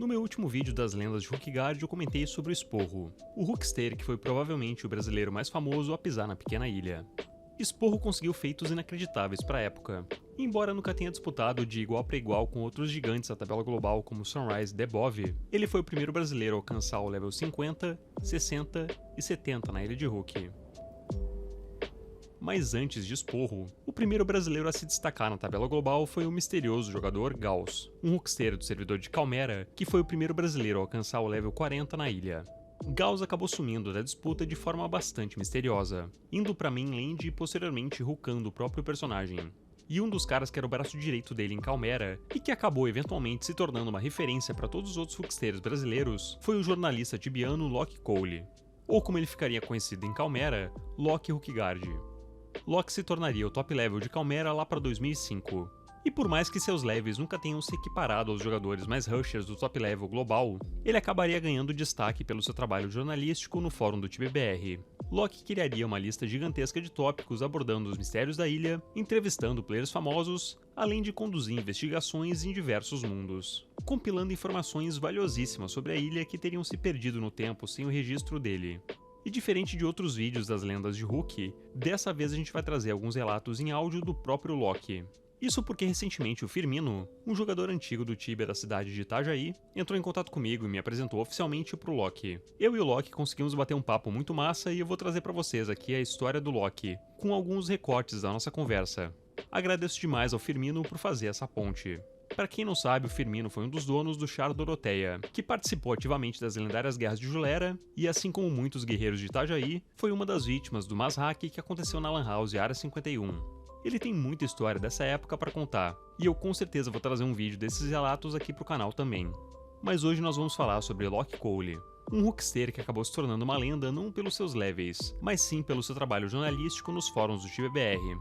No meu último vídeo das lendas de Hookguard eu comentei sobre o Sporro, o Hookster que foi provavelmente o brasileiro mais famoso a pisar na pequena ilha. Sporro conseguiu feitos inacreditáveis para a época. Embora nunca tenha disputado de igual para igual com outros gigantes da tabela global como Sunrise e Debov, ele foi o primeiro brasileiro a alcançar o level 50, 60 e 70 na ilha de Hook. Mas antes de Sporro, o primeiro brasileiro a se destacar na tabela global foi o misterioso jogador Gauss, um hookster do servidor de Calmera, que foi o primeiro brasileiro a alcançar o level 40 na ilha. Gauss acabou sumindo da disputa de forma bastante misteriosa, indo pra mainland e posteriormente hookando o próprio personagem. E um dos caras que era o braço direito dele em Calmera, e que acabou eventualmente se tornando uma referência para todos os outros hooksters brasileiros, foi o jornalista tibiano Locke Cole, ou como ele ficaria conhecido em Calmera, Locke Hookguard. Locke se tornaria o top level de Calmera lá para 2005. E por mais que seus levels nunca tenham se equiparado aos jogadores mais rushers do top level global, ele acabaria ganhando destaque pelo seu trabalho jornalístico no fórum do TBBR. Locke criaria uma lista gigantesca de tópicos abordando os mistérios da ilha, entrevistando players famosos, além de conduzir investigações em diversos mundos, compilando informações valiosíssimas sobre a ilha que teriam se perdido no tempo sem o registro dele. E diferente de outros vídeos das lendas de Hook, dessa vez a gente vai trazer alguns relatos em áudio do próprio Locke. Isso porque recentemente o Firmino, um jogador antigo do Tibia da cidade de Itajaí, entrou em contato comigo e me apresentou oficialmente pro Locke. Eu e o Locke conseguimos bater um papo muito massa e eu vou trazer pra vocês aqui a história do Locke, com alguns recortes da nossa conversa. Agradeço demais ao Firmino por fazer essa ponte. Para quem não sabe, o Firmino foi um dos donos do Char Doroteia, que participou ativamente das lendárias guerras de Julera, e assim como muitos guerreiros de Itajaí, foi uma das vítimas do Mashack que aconteceu na Lan House Área 51. Ele tem muita história dessa época para contar, e eu com certeza vou trazer um vídeo desses relatos aqui pro canal também. Mas hoje nós vamos falar sobre Locke Cole, um hookster que acabou se tornando uma lenda não pelos seus levels, mas sim pelo seu trabalho jornalístico nos fóruns do TBBR.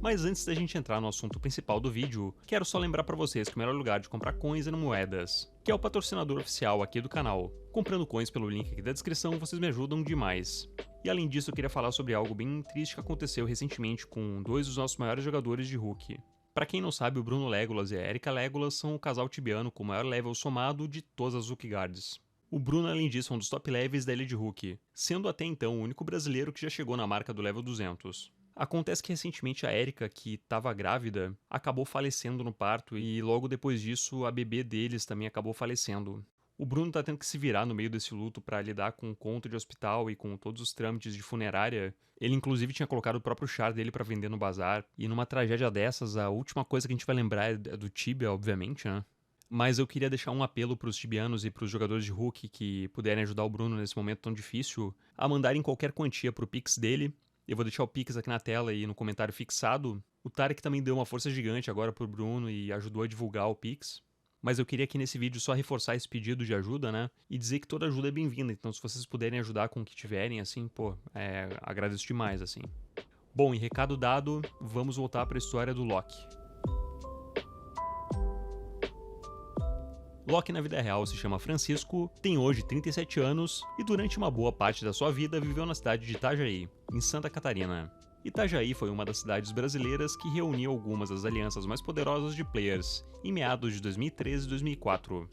Mas antes da gente entrar no assunto principal do vídeo, quero só lembrar pra vocês que o melhor lugar de comprar coins é no Moedas, que é o patrocinador oficial aqui do canal. Comprando coins pelo link aqui da descrição, vocês me ajudam demais. E além disso, eu queria falar sobre algo bem triste que aconteceu recentemente com dois dos nossos maiores jogadores de Hook. Pra quem não sabe, o Bruno Legolas e a Erika Legolas são o casal tibiano com o maior level somado de todas as Hookguards. O Bruno, além disso, é um dos top levels da ilha de Hook, sendo até então o único brasileiro que já chegou na marca do level 200. Acontece que recentemente a Erika, que estava grávida, acabou falecendo no parto e logo depois disso a bebê deles também acabou falecendo. O Bruno tá tendo que se virar no meio desse luto para lidar com o conto de hospital e com todos os trâmites de funerária. Ele inclusive tinha colocado o próprio char dele para vender no bazar, e numa tragédia dessas a última coisa que a gente vai lembrar é do Tibia, obviamente, né? Mas eu queria deixar um apelo para os tibianos e para os jogadores de Hook que puderem ajudar o Bruno nesse momento tão difícil, a mandarem qualquer quantia pro Pix dele. Eu vou deixar o Pix aqui na tela e no comentário fixado. O Tarek também deu uma força gigante agora pro Bruno e ajudou a divulgar o Pix. Mas eu queria aqui nesse vídeo só reforçar esse pedido de ajuda, né? E dizer que toda ajuda é bem-vinda. Então se vocês puderem ajudar com o que tiverem, assim, pô, agradeço demais, assim. Bom, e recado dado, vamos voltar para a história do Locke. Locke na vida real se chama Francisco, tem hoje 37 anos e durante uma boa parte da sua vida viveu na cidade de Itajaí, em Santa Catarina. Itajaí foi uma das cidades brasileiras que reuniu algumas das alianças mais poderosas de players, em meados de 2013 e 2004.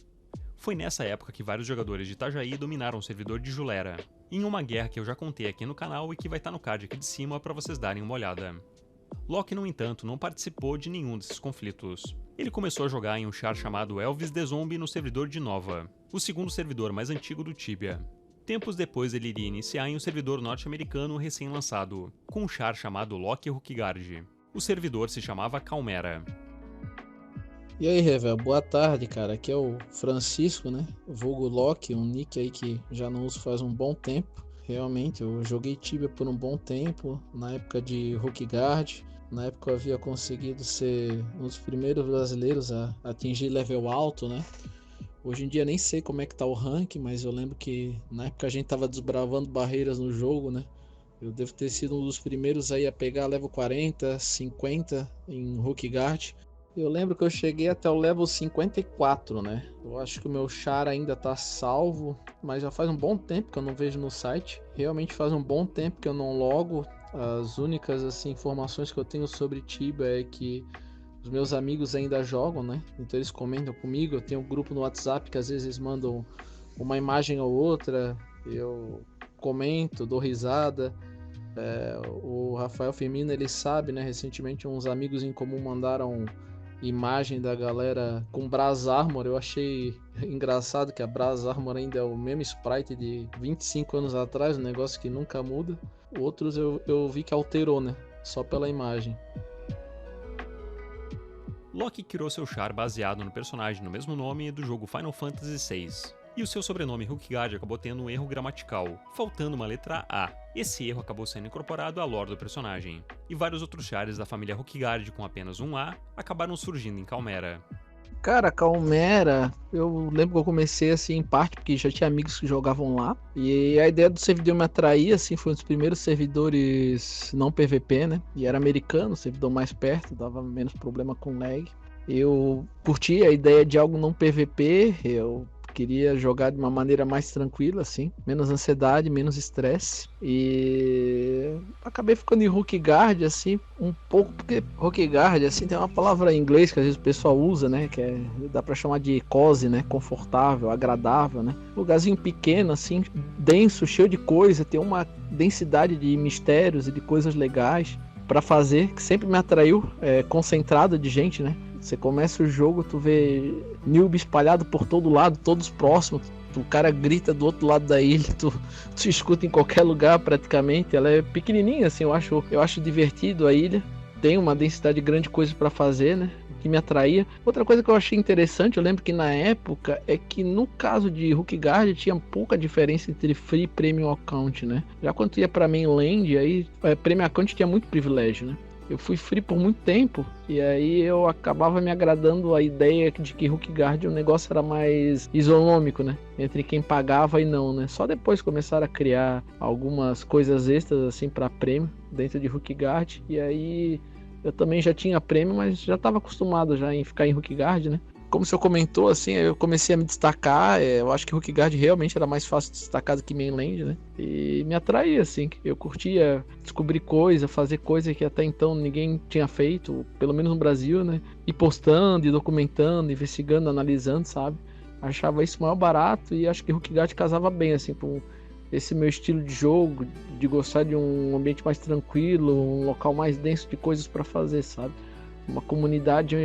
Foi nessa época que vários jogadores de Itajaí dominaram o servidor de Julera, em uma guerra que eu já contei aqui no canal e que vai estar no card aqui de cima para vocês darem uma olhada. Locke, no entanto, não participou de nenhum desses conflitos. Ele começou a jogar em um char chamado Elvis the Zombie no servidor de Nova, o segundo servidor mais antigo do Tibia. Tempos depois ele iria iniciar em um servidor norte-americano recém-lançado, com um char chamado Locke Hookguard. O servidor se chamava Calmera. E aí, Revel, boa tarde, cara. Aqui é o Francisco, né? Vulgo Locke, um nick aí que já não uso faz um bom tempo. Realmente, eu joguei Tibia por um bom tempo, na época de Hookguard. Na época eu havia conseguido ser um dos primeiros brasileiros a atingir level alto, né? Hoje em dia nem sei como é que tá o rank, mas eu lembro que na época a gente tava desbravando barreiras no jogo, né? Eu devo ter sido um dos primeiros aí a pegar level 40, 50 em Hookguard. Eu lembro que eu cheguei até o level 54, né? Eu acho que o meu char ainda tá salvo, mas já faz um bom tempo que eu não vejo no site. Realmente faz um bom tempo que eu não logo. As únicas assim, informações que eu tenho sobre Tibia é que Os meus amigos ainda jogam, né? Então eles comentam comigo. Eu tenho um grupo no WhatsApp que às vezes eles mandam uma imagem ou outra. Eu comento, dou risada. O Rafael Firmino, ele sabe, né? Recentemente uns amigos em comum mandaram imagem da galera com Braz Armor. Eu achei engraçado que a Braz Armor ainda é o mesmo sprite de 25 anos atrás, um negócio que nunca muda. Outros eu vi que alterou, né? Só pela imagem. Loki criou seu char baseado no personagem no mesmo nome do jogo Final Fantasy VI. E o seu sobrenome Hookigaard acabou tendo um erro gramatical, faltando uma letra A. Esse erro acabou sendo incorporado à lore do personagem. E vários outros chares da família Hookigaard com apenas um A acabaram surgindo em Calmera. Cara, Calmera, eu lembro que eu comecei assim em parte porque já tinha amigos que jogavam lá. E a ideia do servidor me atraía, assim, foi um dos primeiros servidores não PVP, né? E era americano, servidor mais perto, dava menos problema com lag. Eu curti a ideia de algo não PVP, eu queria jogar de uma maneira mais tranquila, assim, menos ansiedade, menos estresse. E acabei ficando em Hookigaard, assim, um pouco, porque Hookigaard, assim, tem uma palavra em inglês que às vezes o pessoal usa, né, que dá pra chamar de cozy, né, confortável, agradável, né. Lugarzinho pequeno, assim, denso, cheio de coisa, tem uma densidade de mistérios e de coisas legais pra fazer, que sempre me atraiu, concentrado de gente, né. Você começa o jogo, tu vê noob espalhado por todo lado, todos próximos. O cara grita do outro lado da ilha, tu escuta em qualquer lugar praticamente. Ela é pequenininha, assim, eu acho divertido a ilha. Tem uma densidade grande de coisas para fazer, né? Que me atraía. Outra coisa que eu achei interessante, eu lembro que na época, é que no caso de Hookigaard tinha pouca diferença entre Free e Premium Account, né? Já quando tu ia pra Mainland, aí Premium Account tinha muito privilégio, né? Eu fui free por muito tempo e aí eu acabava me agradando a ideia de que Hookigaard o negócio era mais isonômico, né? Entre quem pagava e não, né? Só depois começaram a criar algumas coisas extras assim para prêmio dentro de Hookigaard e aí eu também já tinha prêmio, mas já estava acostumado já em ficar em Hookigaard, né? Como o senhor comentou, assim, eu comecei a me destacar, eu acho que Hookigaard realmente era mais fácil de destacar do que Mainland, né? E me atraía, assim, eu curtia descobrir coisa, fazer coisa que até então ninguém tinha feito, pelo menos no Brasil, né? E postando, e documentando, investigando, analisando, sabe? Achava isso maior barato e acho que Hookigaard casava bem, assim, com esse meu estilo de jogo, de gostar de um ambiente mais tranquilo, um local mais denso de coisas para fazer, sabe? Uma comunidade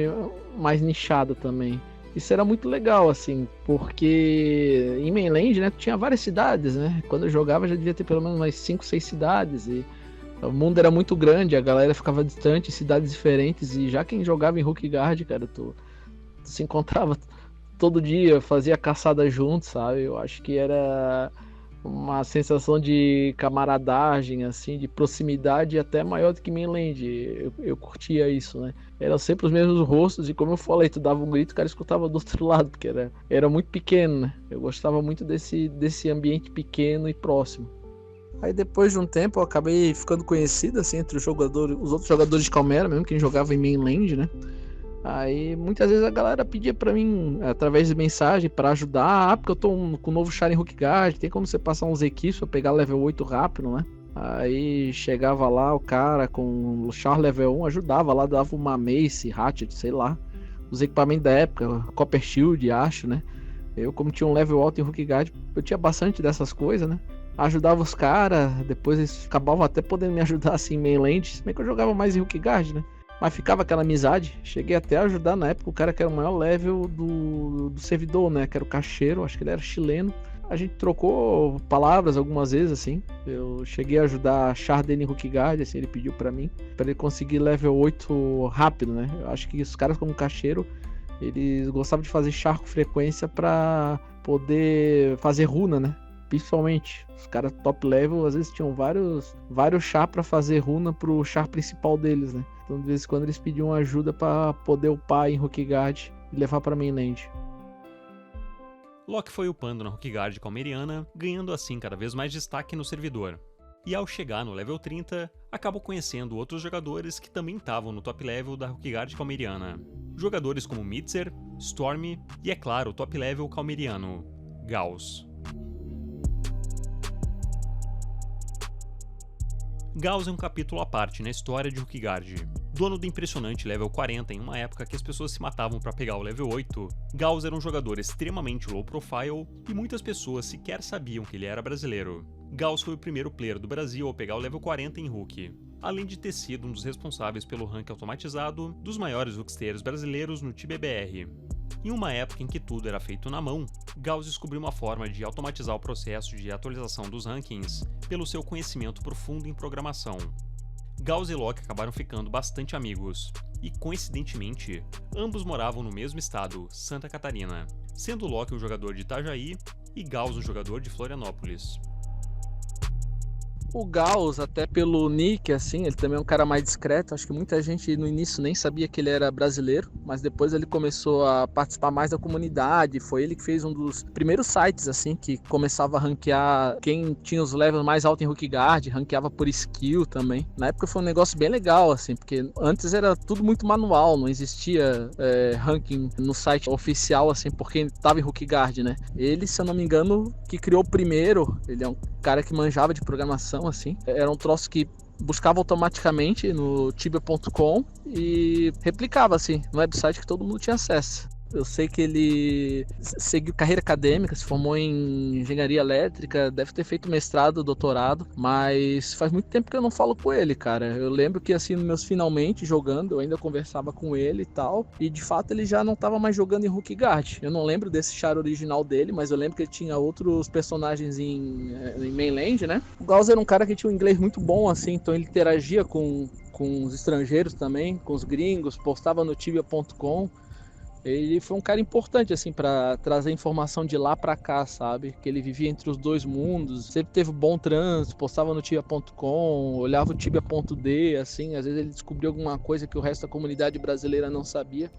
mais nichada também. Isso era muito legal, assim, porque em Mainland, né, tinha várias cidades, né? Quando eu jogava já devia ter pelo menos umas 5, 6 cidades e o mundo era muito grande, a galera ficava distante, cidades diferentes e já quem jogava em Hookigaard, cara, tu se encontrava todo dia, fazia caçada junto, sabe? Eu acho que era uma sensação de camaradagem, assim, de proximidade até maior do que Mainland. Eu curtia isso, né? Eram sempre os mesmos rostos e como eu falei, tu dava um grito, o cara escutava do outro lado, porque era muito pequeno, né? Eu gostava muito desse ambiente pequeno e próximo. Aí depois de um tempo eu acabei ficando conhecido, assim, entre os outros jogadores de Calmera, mesmo quem jogava em Mainland, né? Aí muitas vezes a galera pedia pra mim, através de mensagem, pra ajudar. Porque eu tô com um novo char em Hookigaard, tem como você passar uns equipes pra pegar level 8 rápido, né? Aí chegava lá o cara com o char level 1, ajudava lá, dava uma mace, hatchet, sei lá. Os equipamentos da época, Copper Shield, acho, né? Eu, como tinha um level alto em Hookigaard, eu tinha bastante dessas coisas, né? Ajudava os caras, depois eles acabavam até podendo me ajudar assim em Mainland, se bem que eu jogava mais em Hookigaard, né? Mas ficava aquela amizade. Cheguei até a ajudar na época o cara que era o maior level do servidor, né? Que era o caixeiro, acho que ele era chileno. A gente trocou palavras algumas vezes, assim. Eu cheguei a ajudar a char dele em Hookigaard, assim, ele pediu pra mim. Pra ele conseguir level 8 rápido, né? Eu acho que os caras como caixeiro, eles gostavam de fazer char com frequência pra poder fazer runa, né? Principalmente, os caras top level às vezes tinham vários char pra fazer runa pro char principal deles, né? Então de vez em quando eles pediam ajuda pra poder upar em Hookigaard e levar pra Mainland. Loki foi upando na Hookigaard calmeriana, ganhando assim cada vez mais destaque no servidor. E ao chegar no level 30, acabou conhecendo outros jogadores que também estavam no top level da Hookigaard calmeriana. Jogadores como Mitzer, Storm e, é claro, o top level calmeriano, Gauss. Gauss é um capítulo à parte na história de Hookigaard. Dono do impressionante level 40 em uma época que as pessoas se matavam para pegar o level 8, Gauss era um jogador extremamente low profile e muitas pessoas sequer sabiam que ele era brasileiro. Gauss foi o primeiro player do Brasil a pegar o level 40 em Hook, além de ter sido um dos responsáveis pelo rank automatizado dos maiores hooksteiros brasileiros no TBBR. Em uma época em que tudo era feito na mão, Gauss descobriu uma forma de automatizar o processo de atualização dos rankings pelo seu conhecimento profundo em programação. Gauss e Locke acabaram ficando bastante amigos, e coincidentemente, ambos moravam no mesmo estado, Santa Catarina, sendo Locke um jogador de Itajaí e Gauss um jogador de Florianópolis. O Gauss, até pelo nick, assim, ele também é um cara mais discreto. Acho que muita gente no início nem sabia que ele era brasileiro, mas depois ele começou a participar mais da comunidade. Foi ele que fez um dos primeiros sites, assim, que começava a ranquear quem tinha os levels mais altos em Hookguard, ranqueava por skill também. Na época foi um negócio bem legal, assim, porque antes era tudo muito manual, não existia ranking no site oficial, assim, por quem estava em Hookguard, né? Ele, se eu não me engano, que criou o primeiro, ele é um cara que manjava de programação, assim. Era um troço que buscava automaticamente no tibia.com e replicava, assim, no website que todo mundo tinha acesso. Eu sei que ele seguiu carreira acadêmica, se formou em engenharia elétrica, deve ter feito mestrado, doutorado, mas faz muito tempo que eu não falo com ele, cara. Eu lembro que, assim, nos meus finalmente jogando, eu ainda conversava com ele e tal, e de fato ele já não estava mais jogando em Hookguard. Eu não lembro desse char original dele, mas eu lembro que ele tinha outros personagens em mainland, né? O Gauss era um cara que tinha um inglês muito bom, assim, então ele interagia com os estrangeiros também, com os gringos, postava no tibia.com. Ele foi um cara importante, assim, para trazer informação de lá para cá, sabe? Que ele vivia entre os dois mundos, sempre teve bom trânsito, postava no tibia.com, olhava o tibia.d, assim, às vezes ele descobriu alguma coisa que o resto da comunidade brasileira não sabia.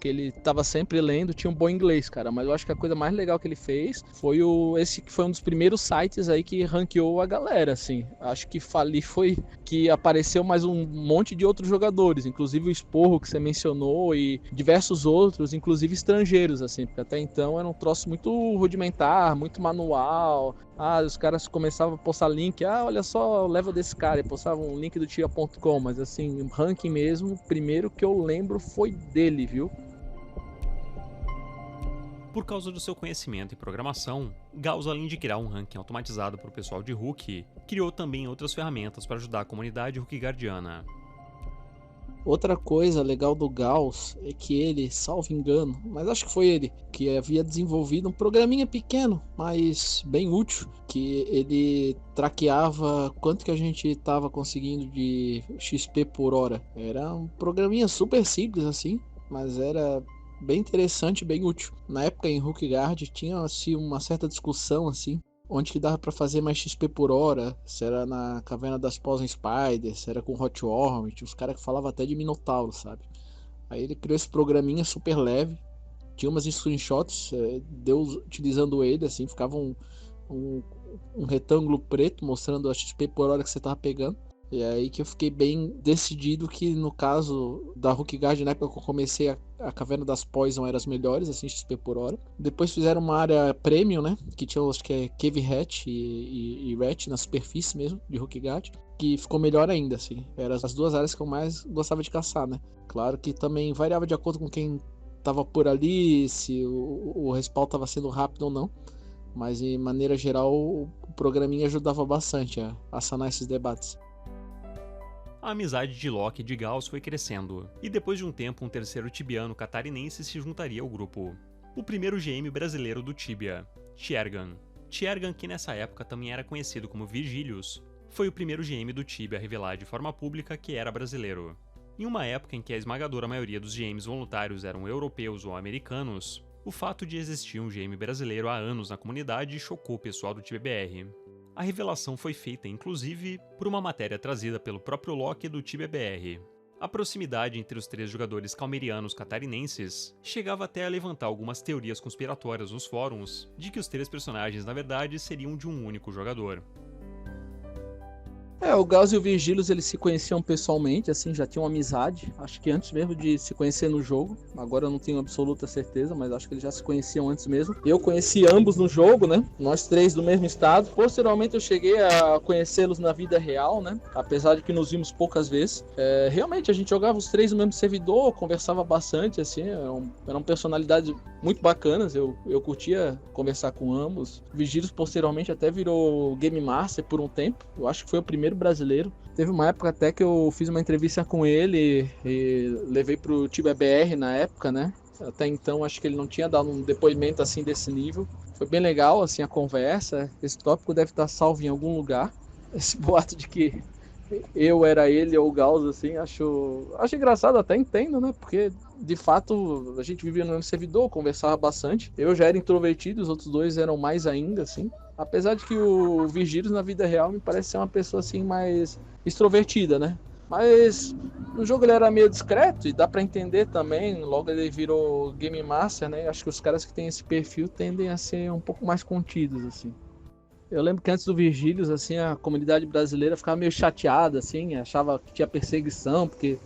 Que ele estava sempre lendo, tinha um bom inglês, cara. Mas eu acho que a coisa mais legal que ele fez foi esse que foi um dos primeiros sites aí que ranqueou a galera, assim. Acho que Fali foi que apareceu mais um monte de outros jogadores, inclusive o Esporro que você mencionou e diversos outros, inclusive estrangeiros, assim, porque até então era um troço muito rudimentar, muito manual. Os caras começavam a postar link, olha só o level desse cara, e postavam um link do tia.com, mas assim, ranking mesmo, o primeiro que eu lembro foi dele, viu? Por causa do seu conhecimento em programação, Gauss, além de criar um ranking automatizado para o pessoal de Hook, criou também outras ferramentas para ajudar a comunidade hookguardiana. Outra coisa legal do Gauss é que ele, salvo engano, mas acho que foi ele, que havia desenvolvido um programinha pequeno, mas bem útil, que ele traqueava quanto que a gente estava conseguindo de XP por hora. Era um programinha super simples assim, mas era bem interessante, bem útil. Na época em Hookguard tinha assim, uma certa discussão assim, onde que dava para fazer mais XP por hora, se era na Caverna das Poison Spiders, se era com Hot Worm, tinha uns caras que falavam até de Minotauro, sabe? Aí ele criou esse programinha super leve, tinha umas screenshots, utilizando ele, assim, ficava um retângulo preto mostrando a XP por hora que você tava pegando. E é aí que eu fiquei bem decidido que no caso da Hookguard, na época que eu comecei a Caverna das Poison eram as melhores, assim, XP por hora. Depois fizeram uma área premium, né? Que tinha, acho que é Cave Hatch e Rat na superfície mesmo, de Hookguard. Que ficou melhor ainda, assim. Eram as duas áreas que eu mais gostava de caçar, né? Claro que também variava de acordo com quem tava por ali, se o respawn tava sendo rápido ou não. Mas, de maneira geral, o programinha ajudava bastante a sanar esses debates. A amizade de Locke e de Gauss foi crescendo, e depois de um tempo um terceiro tibiano catarinense se juntaria ao grupo. O primeiro GM brasileiro do Tibia, Tiergan. Tiergan, que nessa época também era conhecido como Virgilius, foi o primeiro GM do Tibia a revelar de forma pública que era brasileiro. Em uma época em que a esmagadora maioria dos GMs voluntários eram europeus ou americanos, o fato de existir um GM brasileiro há anos na comunidade chocou o pessoal do TBBR. A revelação foi feita, inclusive, por uma matéria trazida pelo próprio Locke do TBBR. A proximidade entre os três jogadores calmerianos catarinenses chegava até a levantar algumas teorias conspiratórias nos fóruns de que os três personagens, na verdade, seriam de um único jogador. O Gauss e o Virgílios, eles se conheciam pessoalmente, assim, já tinham amizade, acho que antes mesmo de se conhecer no jogo. Agora eu não tenho absoluta certeza, mas acho que eles já se conheciam antes mesmo. Eu conheci ambos no jogo, né? Nós três do mesmo estado. Posteriormente eu cheguei a conhecê-los na vida real, né? Apesar de que nos vimos poucas vezes. Realmente, a gente jogava os três no mesmo servidor, conversava bastante, assim, eram personalidades muito bacanas, eu curtia conversar com ambos. O Virgílios posteriormente até virou Game Master por um tempo, eu acho que foi o primeiro brasileiro. Teve uma época até que eu fiz uma entrevista com ele e levei pro Tibia BR na época, né? Até então acho que ele não tinha dado um depoimento assim desse nível. Foi bem legal assim a conversa. Esse tópico deve estar salvo em algum lugar. Esse boato de que eu era ele ou o Gauss, assim, acho engraçado, até entendo, né? Porque, de fato, a gente vivia no mesmo servidor, conversava bastante. Eu já era introvertido, os outros dois eram mais ainda, assim. Apesar de que o Virgílios, na vida real, me parece ser uma pessoa, assim, mais extrovertida, né? Mas no jogo ele era meio discreto e dá pra entender também. Logo ele virou Game Master, né? Acho que os caras que têm esse perfil tendem a ser um pouco mais contidos, assim. Eu lembro que antes do Virgílios, assim, a comunidade brasileira ficava meio chateada, assim, achava que tinha perseguição, porque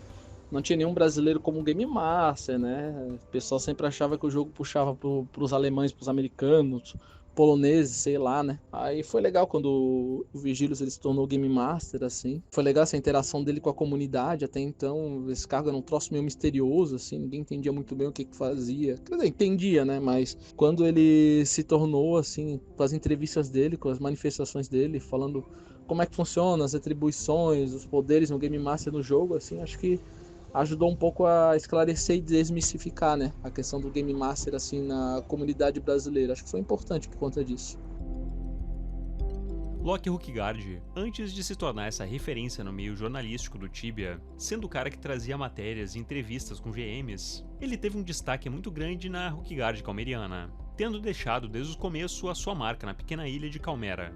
não tinha nenhum brasileiro como Game Master, né? O pessoal sempre achava que o jogo puxava pros alemães, pros americanos, poloneses, sei lá, né? Aí foi legal quando o Virgílios ele se tornou Game Master, assim. Foi legal essa interação dele com a comunidade, até então esse cargo era um troço meio misterioso, assim, ninguém entendia muito bem o que fazia. Quer dizer, entendia, né? Mas quando ele se tornou, assim, com as entrevistas dele, com as manifestações dele, falando como é que funciona, as atribuições, os poderes no Game Master no jogo, assim, acho que ajudou um pouco a esclarecer e desmistificar, né, a questão do Game Master assim na comunidade brasileira. Acho que foi importante por conta disso. Loki Hukigard, antes de se tornar essa referência no meio jornalístico do Tibia, sendo o cara que trazia matérias e entrevistas com GMs, ele teve um destaque muito grande na Hukigard calmeriana, tendo deixado desde o começo a sua marca na pequena ilha de Calmera.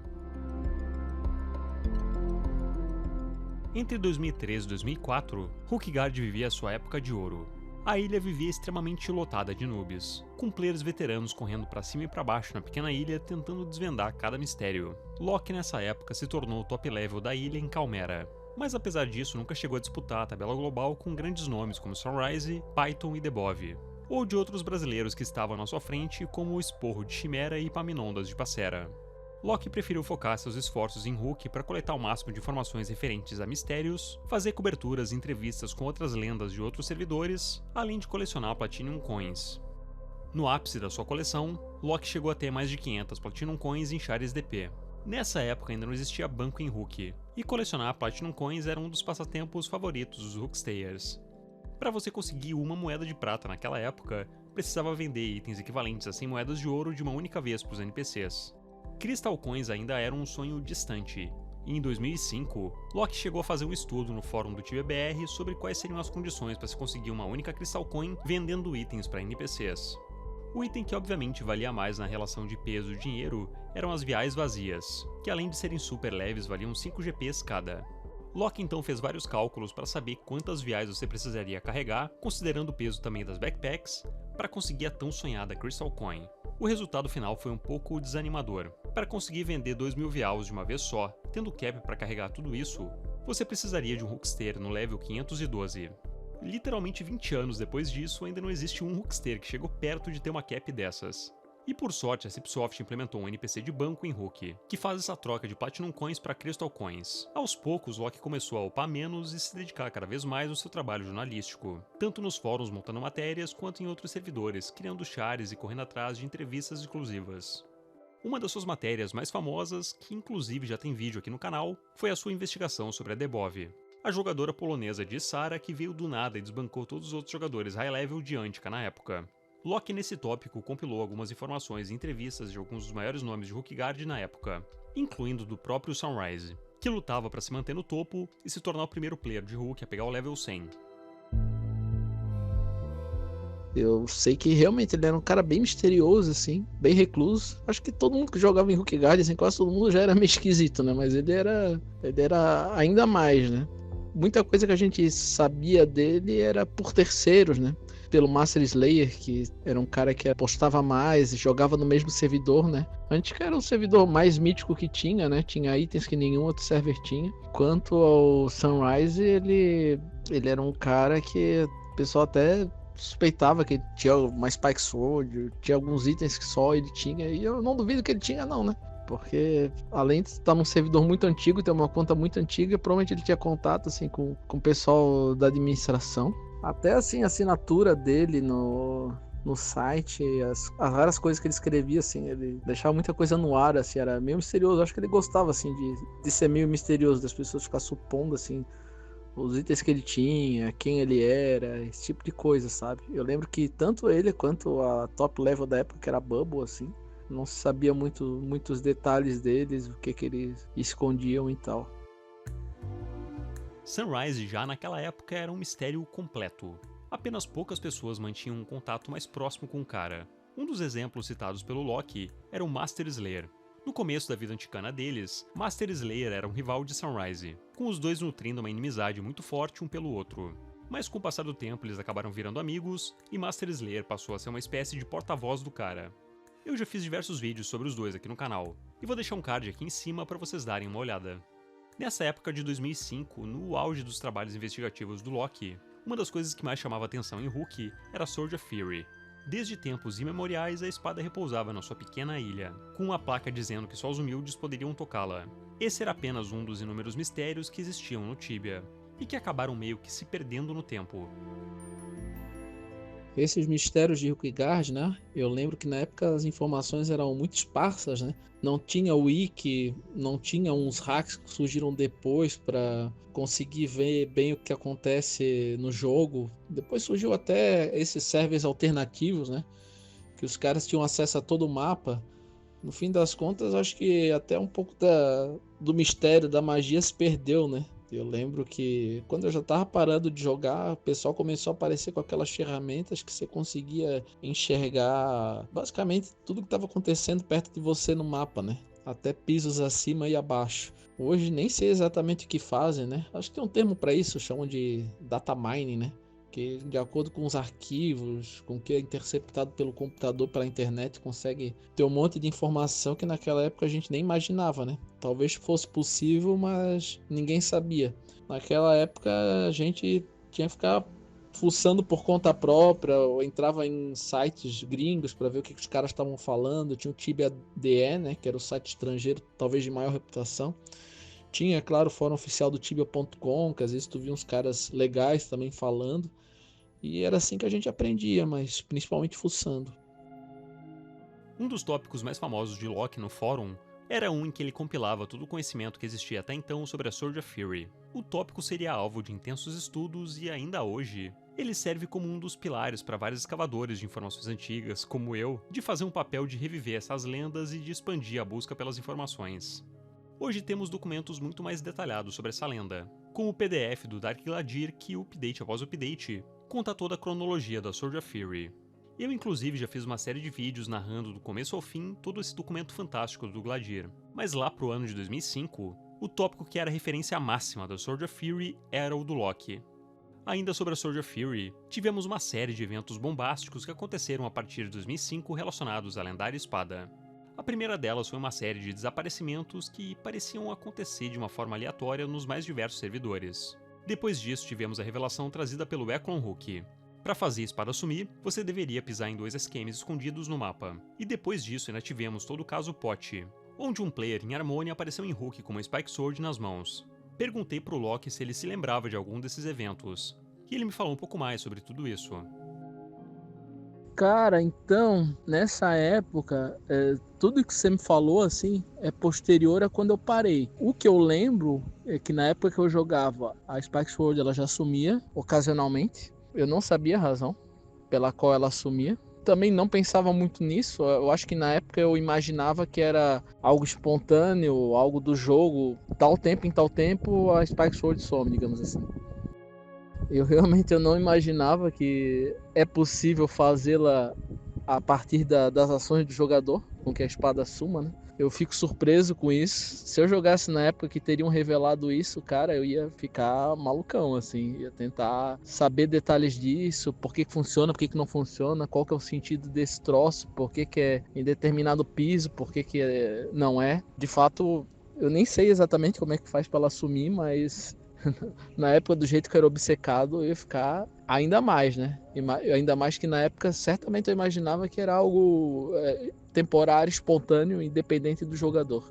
Entre 2013 e 2004, Hukigard vivia a sua época de ouro. A ilha vivia extremamente lotada de noobs, com players veteranos correndo para cima e para baixo na pequena ilha tentando desvendar cada mistério. Loki nessa época se tornou o top level da ilha em Calmera, mas apesar disso nunca chegou a disputar a tabela global com grandes nomes como Sunrise, Python e Debov, ou de outros brasileiros que estavam na sua frente como o Esporro de Chimera e Paminondas de Passera. Loki preferiu focar seus esforços em Hulk para coletar o máximo de informações referentes a mistérios, fazer coberturas e entrevistas com outras lendas de outros servidores, além de colecionar Platinum Coins. No ápice da sua coleção, Loki chegou a ter mais de 500 Platinum Coins em Chares DP. Nessa época ainda não existia banco em Hulk, e colecionar Platinum Coins era um dos passatempos favoritos dos Hulkstayers. Para você conseguir uma moeda de prata naquela época, precisava vender itens equivalentes a 100 moedas de ouro de uma única vez para os NPCs. Crystal Coins ainda era um sonho distante, e em 2005, Loki chegou a fazer um estudo no fórum do Tibia BR sobre quais seriam as condições para se conseguir uma única Crystal Coin vendendo itens para NPCs. O item que obviamente valia mais na relação de peso e dinheiro eram as viais vazias, que além de serem super leves valiam 5 GPs cada. Loki então fez vários cálculos para saber quantas viais você precisaria carregar, considerando o peso também das backpacks, para conseguir a tão sonhada Crystal Coin. O resultado final foi um pouco desanimador. Para conseguir vender 2.000 vials de uma vez só, tendo cap para carregar tudo isso, você precisaria de um Hulkster no level 512. Literalmente 20 anos depois disso, ainda não existe um Hulkster que chegou perto de ter uma cap dessas. E por sorte, a Cipsoft implementou um NPC de banco em Hulk, que faz essa troca de Platinum Coins para Crystal Coins. Aos poucos, Loki começou a upar menos e se dedicar cada vez mais ao seu trabalho jornalístico, tanto nos fóruns montando matérias, quanto em outros servidores, criando chares e correndo atrás de entrevistas exclusivas. Uma das suas matérias mais famosas, que inclusive já tem vídeo aqui no canal, foi a sua investigação sobre a Debov, a jogadora polonesa de Sara que veio do nada e desbancou todos os outros jogadores high level de Antica na época. Loki nesse tópico compilou algumas informações e entrevistas de alguns dos maiores nomes de Hukigard na época, incluindo do próprio Sunrise, que lutava para se manter no topo e se tornar o primeiro player de Hulk a pegar o level 100. Eu sei que realmente ele era um cara bem misterioso, assim, bem recluso. Acho que todo mundo que jogava em Hukigard, assim, quase todo mundo já era meio esquisito, né? Mas ele era ainda mais, né? Muita coisa que a gente sabia dele era por terceiros, né? pelo Master Slayer, que era um cara que apostava mais, jogava no mesmo servidor, né? Antes que era o servidor mais mítico que tinha, né? Tinha itens que nenhum outro server tinha. Quanto ao Sunrise, ele era um cara que o pessoal até suspeitava que ele tinha uma Spike Sword, tinha alguns itens que só ele tinha, e eu não duvido que ele tinha não, né? Porque além de estar num servidor muito antigo, ter uma conta muito antiga, provavelmente ele tinha contato assim com o pessoal da administração. Até assim, a assinatura dele no site, as raras coisas que ele escrevia, assim, ele deixava muita coisa no ar, assim, era meio misterioso. Acho que ele gostava, assim, de ser meio misterioso, das pessoas ficar supondo, assim, os itens que ele tinha, quem ele era, esse tipo de coisa, sabe? Eu lembro que tanto ele quanto a top level da época, que era Bubble, assim, não se sabia muitos detalhes deles, o que eles escondiam e tal. Sunrise já naquela época era um mistério completo. Apenas poucas pessoas mantinham um contato mais próximo com o cara. Um dos exemplos citados pelo Loki era o Master Slayer. No começo da vida anticana deles, Master Slayer era um rival de Sunrise, com os dois nutrindo uma inimizade muito forte um pelo outro. Mas com o passar do tempo eles acabaram virando amigos, e Master Slayer passou a ser uma espécie de porta-voz do cara. Eu já fiz diversos vídeos sobre os dois aqui no canal, e vou deixar um card aqui em cima para vocês darem uma olhada. Nessa época de 2005, no auge dos trabalhos investigativos do Loki, uma das coisas que mais chamava atenção em Hulk era Sword of Fury. Desde tempos imemoriais, a espada repousava na sua pequena ilha, com uma placa dizendo que só os humildes poderiam tocá-la. Esse era apenas um dos inúmeros mistérios que existiam no Tibia, e que acabaram meio que se perdendo no tempo. Esses mistérios de Hilkigard, né? Eu lembro que na época as informações eram muito esparsas, né? Não tinha o wiki, não tinha uns hacks que surgiram depois para conseguir ver bem o que acontece no jogo. Depois surgiu até esses servers alternativos, né? Que os caras tinham acesso a todo o mapa. No fim das contas, acho que até um pouco do mistério, da magia se perdeu, né? Eu lembro que quando eu já tava parando de jogar, o pessoal começou a aparecer com aquelas ferramentas que você conseguia enxergar basicamente tudo que estava acontecendo perto de você no mapa, né? Até pisos acima e abaixo. Hoje nem sei exatamente o que fazem, né? Acho que tem um termo para isso, chamam de data mining, né? Que de acordo com os arquivos, com o que é interceptado pelo computador, pela internet, consegue ter um monte de informação que naquela época a gente nem imaginava, né? Talvez fosse possível, mas ninguém sabia. Naquela época a gente tinha que ficar fuçando por conta própria, ou entrava em sites gringos para ver o que os caras estavam falando. Tinha o Tibia DE, né, que era o site estrangeiro, talvez de maior reputação. Tinha, claro, o fórum oficial do Tibia.com, que às vezes tu via uns caras legais também falando. E era assim que a gente aprendia, mas principalmente fuçando. Um dos tópicos mais famosos de Loki no fórum era um em que ele compilava todo o conhecimento que existia até então sobre a Sword of Fury. O tópico seria alvo de intensos estudos e ainda hoje, ele serve como um dos pilares para vários escavadores de informações antigas, como eu, de fazer um papel de reviver essas lendas e de expandir a busca pelas informações. Hoje temos documentos muito mais detalhados sobre essa lenda, como o PDF do Dark Gladir que, update após update, conta toda a cronologia da Sword of Fury. Eu inclusive já fiz uma série de vídeos narrando do começo ao fim todo esse documento fantástico do Gladir, mas lá pro ano de 2005, o tópico que era a referência máxima da Sword of Fury era o do Loki. Ainda sobre a Sword of Fury, tivemos uma série de eventos bombásticos que aconteceram a partir de 2005 relacionados à lendária espada. A primeira delas foi uma série de desaparecimentos que pareciam acontecer de uma forma aleatória nos mais diversos servidores. Depois disso, tivemos a revelação trazida pelo Eklon Hulk. Para fazer a espada sumir, você deveria pisar em 2 esquemas escondidos no mapa. E depois disso ainda tivemos todo o caso Pot, onde um player em Harmonia apareceu em Hulk com uma Spike Sword nas mãos. Perguntei pro Loki se ele se lembrava de algum desses eventos, e ele me falou um pouco mais sobre tudo isso. Cara, então, nessa época, tudo que você me falou, assim, é posterior a quando eu parei. O que eu lembro é que na época que eu jogava, a Spike Sword ela já sumia ocasionalmente. Eu não sabia a razão pela qual ela sumia. Também não pensava muito nisso. Eu acho que na época eu imaginava que era algo espontâneo, algo do jogo. Tal tempo em tal tempo a Spike Sword some, digamos assim. Eu realmente não imaginava que é possível fazê-la a partir das ações do jogador, com que a espada suma, né? Eu fico surpreso com isso. Se eu jogasse na época que teriam revelado isso, cara, eu ia ficar malucão, assim. Ia tentar saber detalhes disso, por que funciona, por que não funciona, qual que é o sentido desse troço, por que é em determinado piso, por que não é. De fato, eu nem sei exatamente como é que faz para ela sumir, mas na época, do jeito que eu era obcecado, eu ia ficar ainda mais, né? Ainda mais que na época, certamente eu imaginava que era algo temporário, espontâneo, independente do jogador.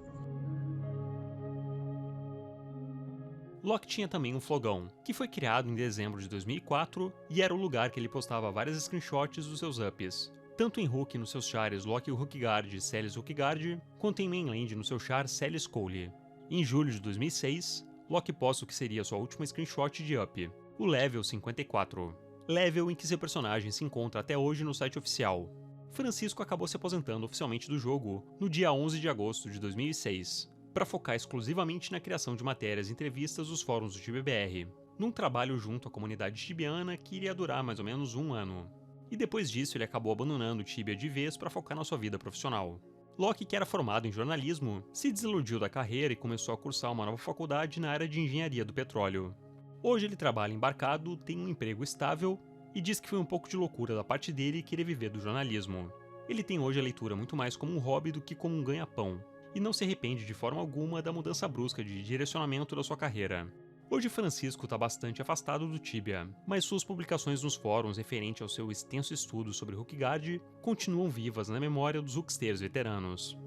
Loki tinha também um flogão, que foi criado em dezembro de 2004 e era o lugar que ele postava várias screenshots dos seus ups. Tanto em Hook nos seus chars Loki Hookguard e Celis Hookguard, quanto em Mainland no seu char Celis Cole. Em julho de 2006, Loki posta o que seria sua última screenshot de up, o Level 54. Level em que seu personagem se encontra até hoje no site oficial. Francisco acabou se aposentando oficialmente do jogo no dia 11 de agosto de 2006, para focar exclusivamente na criação de matérias e entrevistas dos fóruns do TibiaBR, num trabalho junto à comunidade tibiana que iria durar mais ou menos um ano. E depois disso ele acabou abandonando o Tibia de vez para focar na sua vida profissional. Loki, que era formado em jornalismo, se desiludiu da carreira e começou a cursar uma nova faculdade na área de engenharia do petróleo. Hoje ele trabalha embarcado, tem um emprego estável e diz que foi um pouco de loucura da parte dele querer viver do jornalismo. Ele tem hoje a leitura muito mais como um hobby do que como um ganha-pão, e não se arrepende de forma alguma da mudança brusca de direcionamento da sua carreira. Hoje Francisco está bastante afastado do Tibia, mas suas publicações nos fóruns referente ao seu extenso estudo sobre Hookguard continuam vivas na memória dos hooksters veteranos.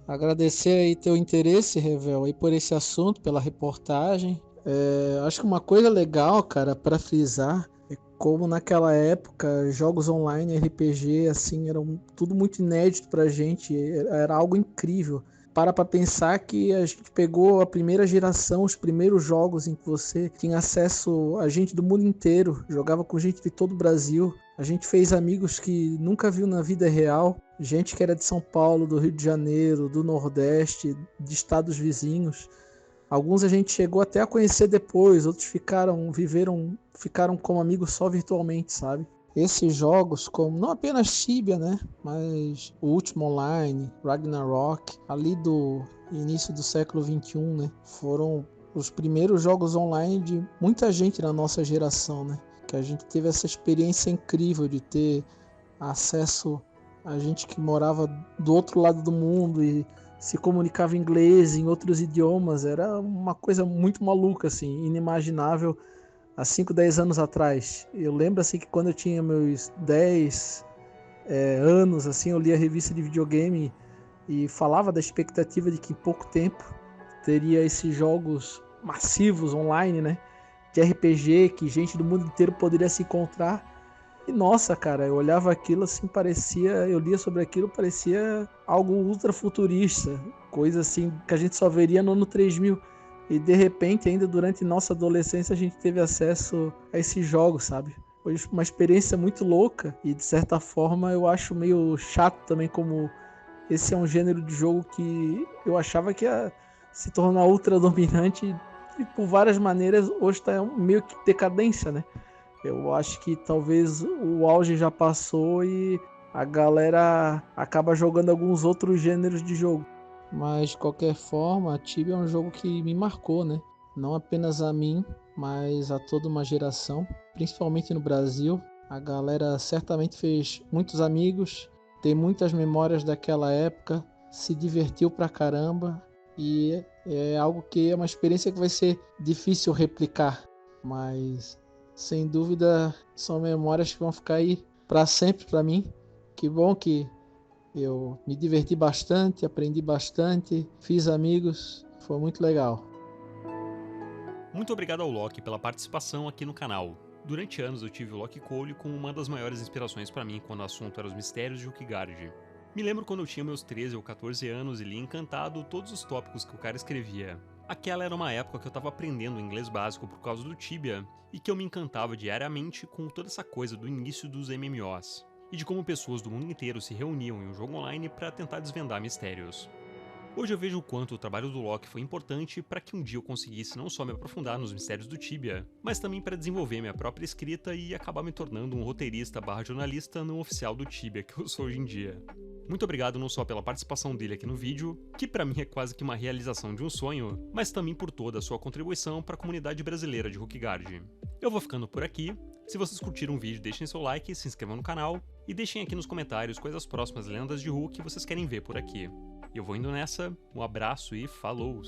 Agradecer aí teu interesse, Revel, aí por esse assunto, pela reportagem. Acho que uma coisa legal, cara, para frisar é como naquela época jogos online, RPG, assim, eram tudo muito inédito pra gente, era algo incrível. Para pensar que a gente pegou a primeira geração, os primeiros jogos em que você tinha acesso a gente do mundo inteiro, jogava com gente de todo o Brasil. A gente fez amigos que nunca viu na vida real, gente que era de São Paulo, do Rio de Janeiro, do Nordeste, de estados vizinhos. Alguns a gente chegou até a conhecer depois, outros ficaram como amigos só virtualmente, sabe? Esses jogos, como não apenas Tibia, né? Mas o Ultima Online, Ragnarok, ali do início do século XXI, né? Foram os primeiros jogos online de muita gente na nossa geração, né? Que a gente teve essa experiência incrível de ter acesso a gente que morava do outro lado do mundo e se comunicava em inglês, em outros idiomas. Era uma coisa muito maluca, assim, inimaginável há 5, 10 anos atrás. Eu lembro assim que quando eu tinha meus 10 anos, assim, eu lia a revista de videogame e falava da expectativa de que em pouco tempo teria esses jogos massivos online, né? De RPG, que gente do mundo inteiro poderia se encontrar. E nossa, cara, eu olhava aquilo assim, eu lia sobre aquilo, parecia algo ultra futurista, coisa assim que a gente só veria no ano 3000. E de repente, ainda durante nossa adolescência, a gente teve acesso a esses jogos, sabe? Foi uma experiência muito louca e de certa forma eu acho meio chato também como esse é um gênero de jogo que eu achava que ia se tornar ultra dominante e por várias maneiras hoje está meio que decadência, né? Eu acho que talvez o auge já passou e a galera acaba jogando alguns outros gêneros de jogo. Mas de qualquer forma, Tibia é um jogo que me marcou, né? Não apenas a mim, mas a toda uma geração, principalmente no Brasil. A galera certamente fez muitos amigos, tem muitas memórias daquela época, se divertiu pra caramba e é algo que é uma experiência que vai ser difícil replicar, mas sem dúvida são memórias que vão ficar aí para sempre para mim. Que bom que eu me diverti bastante, aprendi bastante, fiz amigos, foi muito legal. Muito obrigado ao Loki pela participação aqui no canal. Durante anos eu tive o Loki Cole como uma das maiores inspirações para mim quando o assunto era os mistérios de Hookguard. Me lembro quando eu tinha meus 13 ou 14 anos e li encantado todos os tópicos que o cara escrevia. Aquela era uma época que eu estava aprendendo inglês básico por causa do Tibia e que eu me encantava diariamente com toda essa coisa do início dos MMOs e de como pessoas do mundo inteiro se reuniam em um jogo online para tentar desvendar mistérios. Hoje eu vejo o quanto o trabalho do Loki foi importante para que um dia eu conseguisse não só me aprofundar nos mistérios do Tibia, mas também para desenvolver minha própria escrita e acabar me tornando um roteirista/jornalista não oficial do Tibia que eu sou hoje em dia. Muito obrigado não só pela participação dele aqui no vídeo, que pra mim é quase que uma realização de um sonho, mas também por toda a sua contribuição para a comunidade brasileira de Hulkgard. Eu vou ficando por aqui. Se vocês curtiram o vídeo, deixem seu like, se inscrevam no canal e deixem aqui nos comentários quais as próximas lendas de Hulk vocês querem ver por aqui. Eu vou indo nessa, um abraço e falou!